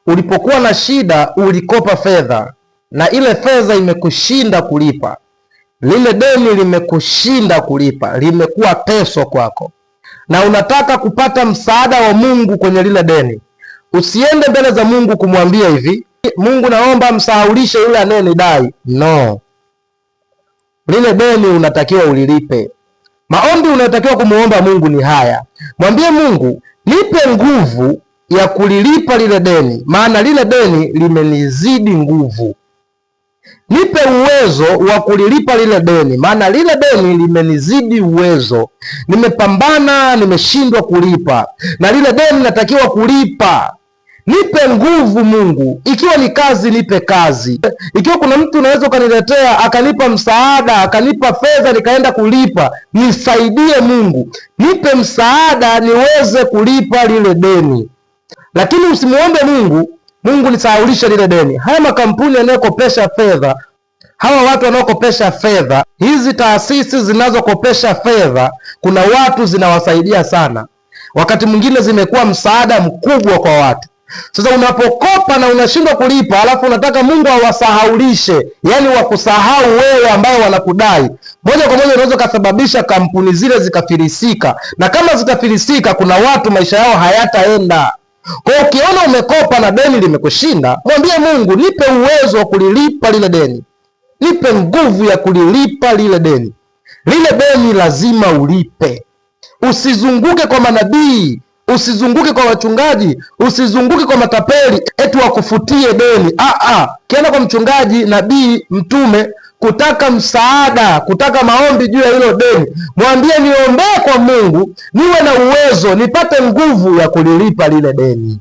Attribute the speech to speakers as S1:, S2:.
S1: Ulipokuwa na shida ulikopa fedha na ile fedha imekushinda kulipa, lile deni limekushinda kulipa, limekuwa peso kwako, na unataka kupata msaada wa Mungu kwenye lile deni. Usiende mbele za Mungu kumwambia hivi, Mungu naomba msahaulishe yule anayenidai. No, lile deni unatakiwa ulilipe. Maombi unayotakiwa kumuomba Mungu ni haya: mwambie Mungu, nipe nguvu ya kulilipa lile deni, maana lile deni limenizidi nguvu. Nipe uwezo wa kulilipa lile deni, maana lile deni limenizidi uwezo. Nimepambana, nimeshindwa kulipa, na lile deni natakiwa kulipa. Nipe nguvu Mungu. Ikiwa ni kazi, nipe kazi. Ikiwa kuna mtu unaweza ukaniletea akanipa msaada, akanipa fedha nikaenda kulipa, nisaidie Mungu, nipe msaada niweze kulipa lile deni. Lakini usimuombe Mungu nisahaulishe lile deni. Haya makampuni yanayokopesha fedha, hawa watu wanaokopesha fedha, hizi taasisi zinazokopesha fedha, kuna watu zinawasaidia sana. Wakati mwingine zimekuwa msaada mkubwa kwa watu. Sasa unapokopa na unashindwa kulipa, alafu unataka Mungu awasahaulishe, yani wakusahau wewe ambao wanakudai, moja kwa moja unaweza kusababisha kampuni zile zikafilisika. Na kama zitafilisika, kuna watu maisha yao hayataenda. Kwa hiyo ukiona umekopa na deni limekushinda, mwambie Mungu, nipe uwezo wa kulilipa lile deni. Nipe nguvu ya kulilipa lile deni. Lile deni lazima ulipe. Usizunguke kwa manabii, usizunguke kwa wachungaji, usizunguke kwa matapeli eti wakufutie deni. Kienda kwa mchungaji, nabii, mtume kutaka msaada, kutaka maombi juu ya hilo deni, mwambie niombee kwa Mungu niwe na uwezo, nipate nguvu ya kulilipa lile deni.